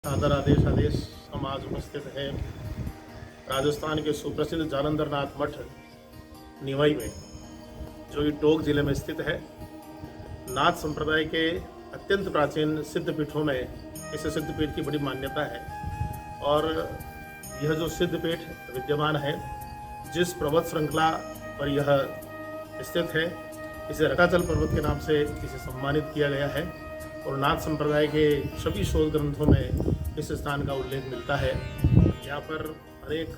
सादर आदेश आदेश हम आज उपस्थित है राजस्थान के सुप्रसिद्ध जालंधर नाथ मठ निवाई में, जो कि टोंक जिले में स्थित है। नाथ संप्रदाय के अत्यंत प्राचीन सिद्धपीठों में इस सिद्धपीठ की बड़ी मान्यता है। और यह जो सिद्धपीठ विद्यमान है, जिस पर्वत श्रृंखला पर यह स्थित है, इसे रकाचल पर्वत के नाम से इसे सम्मानित किया गया है। और नाथ संप्रदाय के सभी शोध ग्रंथों में इस स्थान का उल्लेख मिलता है। यहाँ पर अनेक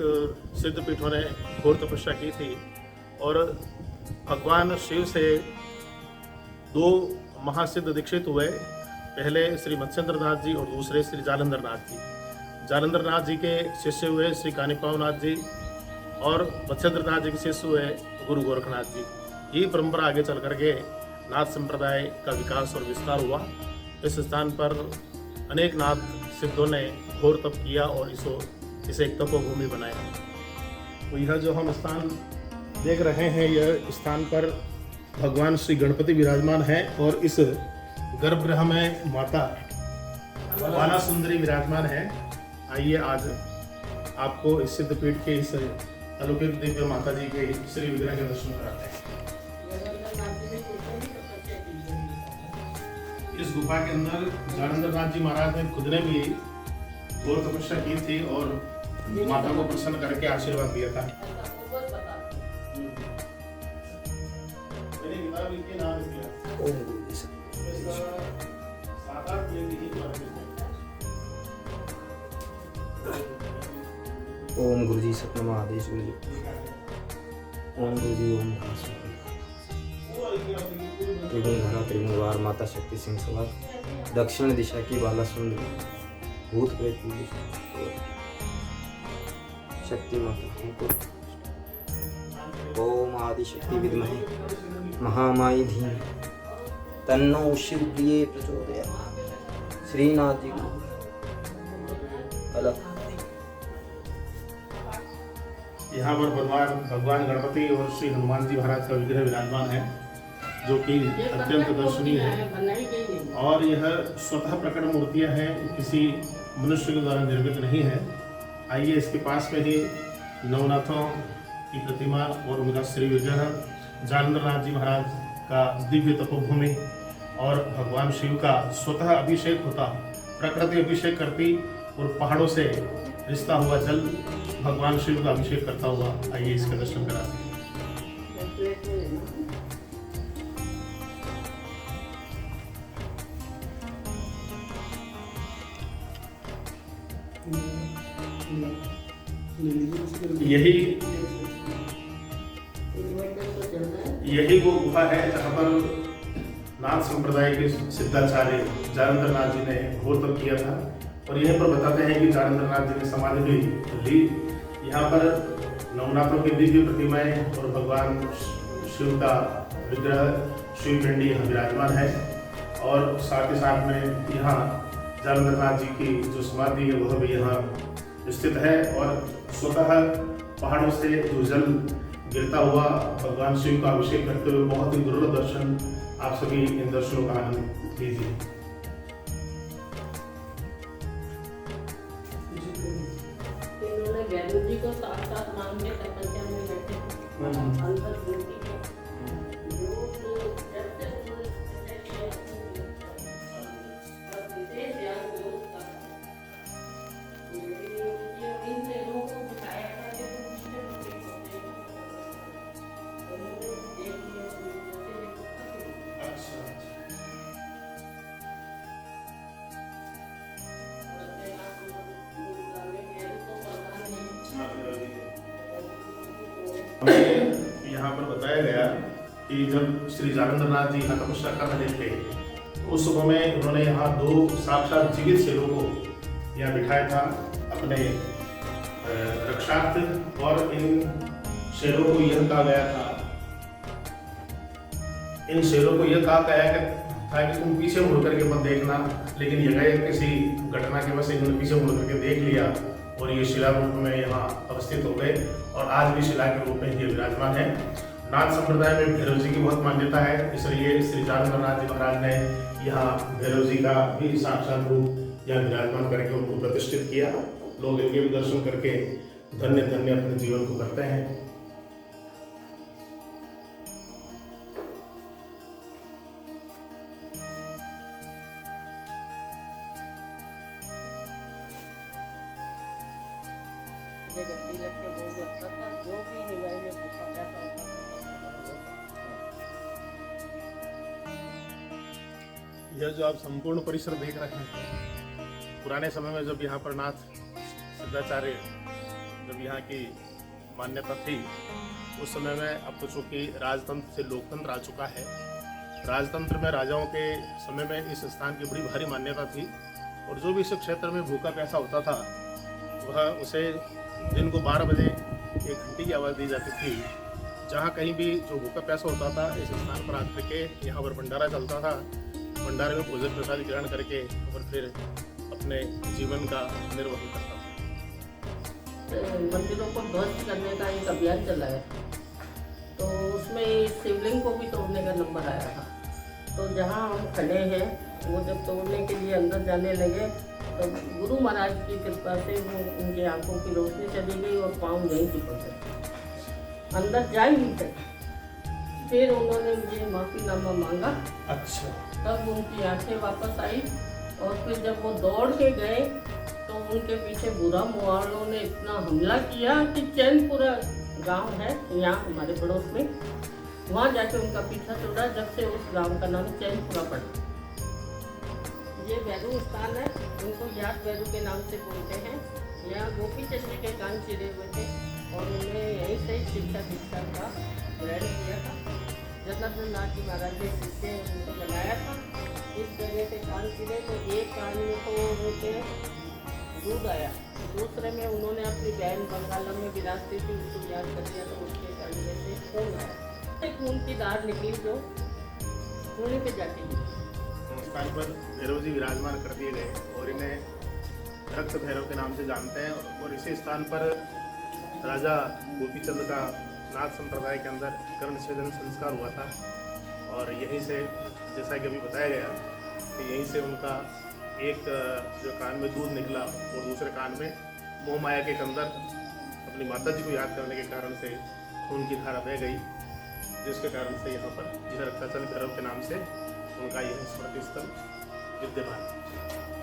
सिद्धपीठों ने घोर तपस्या की थी और भगवान शिव से दो महासिद्ध दीक्षित हुए। पहले श्री मत्स्येंद्र नाथ जी और दूसरे श्री जालंधर नाथ जी। जालंधर नाथ जी के शिष्य हुए श्री कानिपाव नाथ जी और मत्स्येंद्र नाथ जी के शिष्य हुए गुरु गोरखनाथ जी। यही परंपरा आगे चल करके नाथ संप्रदाय का विकास और विस्तार हुआ। इस स्थान पर अनेक नाथ सिद्धों ने घोर तप किया और इसे एक तपोभूमि बनाया। तो यह जो हम स्थान देख रहे हैं, यह स्थान पर भगवान श्री गणपति विराजमान है और इस गर्भगृह में माता बाला सुंदरी विराजमान है। आइए आज आपको इस सिद्धपीठ के इस अलौकिक दिव्य माता जी के श्री विग्रह के दर्शन कराते हैं। इस गुफा के अंदर जालंधर नाथ जी महाराज ने खुद ने भी घोर तपस्या की थी और माता को प्रसन्न करके आशीर्वाद दिया था। मैंने किताब लिखी, नाम लिखा ओम गुरु जी सतनाम आदेश गुरु जी। ओम गुरु जी ओम त्रिगुण धरा त्रिगुण वार माता शक्ति सिंह सवार दक्षिण दिशा की बाला सुंदरी भूत प्रेत शक्ति माता। ओम आदि शक्ति विद्महे महामाई धीमहि तन्नो शिव प्रिय प्रचोदयात्। श्रीनाथ जी अलग। यहाँ पर भगवान गणपति और श्री हनुमान जी महाराज का विग्रह विराजमान है, जो कि अत्यंत दर्शनीय है। और यह स्वतः प्रकट मूर्तियां हैं, किसी मनुष्य के द्वारा निर्मित नहीं है। आइए इसके पास में ही नवनाथों की प्रतिमा और उनका श्री विग्रह, जालंधर नाथ जी महाराज का दिव्य तपोभूमि और भगवान शिव का स्वतः अभिषेक होता, प्रकृति अभिषेक करती और पहाड़ों से रिसता हुआ जल भगवान शिव का अभिषेक करता हुआ, आइए इसका दर्शन कराते हैं। यही वो गुफा है जहाँ पर नाथ संप्रदाय के सिद्धाचार्य जालंधर नाथ जी ने घोर तप किया था। और यहीं पर बताते हैं कि जालंधर नाथ जी ने समाधि भी ली। यहाँ पर नवनाथों की दिव्य प्रतिमाएं और भगवान शिव का विग्रह शिव पिंडी यहाँ विराजमान है। और साथ ही साथ में यहाँ जालंधर नाथ जी की जो समाधि है वह भी यहाँ स्थित है। और स्वतः पहाड़ों से जो जल गिरता हुआ भगवान शिव का अभिषेक करते हुए बहुत ही दुर्लभ दर्शन, आप सभी इन दर्शनों का आनंद लीजिए। जी को साथ साथ मान के तपस्या में बैठे अंदर ज्योति के यहाँ पर बताया गया कि जब श्री जालंधर नाथ जी यहाँ तपस्या कर रहे थे, तो उस समय में उन्होंने यहाँ दो साक्षात जीवित शेरों को यहाँ बिठाया था अपने रक्षार्थ। और इन शेरों को यह कहा गया था, इन शेरों को यह कहा गया था कि तुम पीछे मुड़ करके मत देखना। लेकिन यह किसी घटना के वजह इन्होंने पीछे मुड़ करके देख लिया और ये शिला रूप में यहाँ अवस्थित हो गए और आज भी शिला के रूप में ये विराजमान है। नाथ संप्रदाय में भैरव जी की बहुत मान्यता है, इसलिए श्री जालंधर नाथ जी महाराज ने यहाँ भैरव जी का भी साक्षात रूप यहाँ विराजमान करके उनको प्रतिष्ठित किया। लोग इनके भी दर्शन करके धन्य धन्य अपने जीवन को करते हैं। गद्दी लग के बहुत लगता था, जो भी निवाई में पूछा जाता होता। यह जो आप संपूर्ण परिसर देख रहे हैं, पुराने समय में जब यहाँ पर नाथ सिद्धाचार्य जब यहाँ की मान्यता थी, उस समय में अब तो चूंकि राजतंत्र से लोकतंत्र आ चुका है। राजतंत्र में राजाओं के समय में इस स्थान की बड़ी भारी मान्यता थी और जो भी इस क्षेत्र में भूखा प्यासा होता था वह उसे दिन को 12 बजे एक घंटी की आवाज़ दी जाती थी। जहाँ कहीं भी जो भूखा प्यासा होता था इस स्थान पर आकर के यहाँ पर भंडारा चलता था। भंडारे में भोजन प्रसाद ग्रहण करके और फिर अपने जीवन का निर्वहन करता था। मंदिरों को ध्वस्त करने का एक अभियान चलाया, तो उसमें शिवलिंग को भी तोड़ने का नंबर आया था। तो जहाँ हम खड़े हैं वो जब तोड़ने के लिए अंदर जाने लगे तो गुरु महाराज की कृपा से वो उनकी आंखों की रोशनी चली गई और पाँव यहीं चिपक गए, अंदर जा ही नहीं सके। फिर उन्होंने मुझे माफीनामा मांगा। अच्छा। तब उनकी आंखें वापस आई और फिर जब वो दौड़ के गए तो उनके पीछे बुरा मुआवलों ने इतना हमला किया कि चैनपुरा गांव है यहाँ हमारे पड़ोस में, वहाँ जाके उनका पीछा छोड़ा, जब से उस गांव का नाम चैनपुरा पड़ा। ये भैरू स्थान है, उनको याद भैरू के नाम से बोलते हैं। यहाँ गोपी चंद जी के कान चिरे हुए थे और उन्हें यहीं से शिक्षा दीक्षा का ग्रहण किया था। जगन्नाथ नाथ जी महाराज ने शिष्य उनको बनाया था। इस जगह से कान चिरे तो एक कान में तो उनके दूध आया, दूसरे में उन्होंने अपनी बहन बंगाल में विरासती थी, उसको याद कर दिया तो उसके कान से खून आया। एक खून की धार निकली जो खूनी पे जाके गिरी। स्थान पर भैरव जी विराजमान कर दिए गए और इन्हें रक्त भैरव के नाम से जानते हैं। और इसी स्थान पर राजा गोपीचंद का नाथ संप्रदाय के अंदर कर्ण छेदन संस्कार हुआ था और यहीं से, जैसा कि अभी बताया गया, कि यहीं से उनका एक जो कान में दूध निकला और दूसरे कान में मोह माया के अंदर अपनी माता जी को याद करने के कारण से खून की धारा बह गई, जिसके कारण से यहाँ पर जिला रक्ताचल भैरव के नाम से उनका यह स्मृति स्थल विद्यमान है।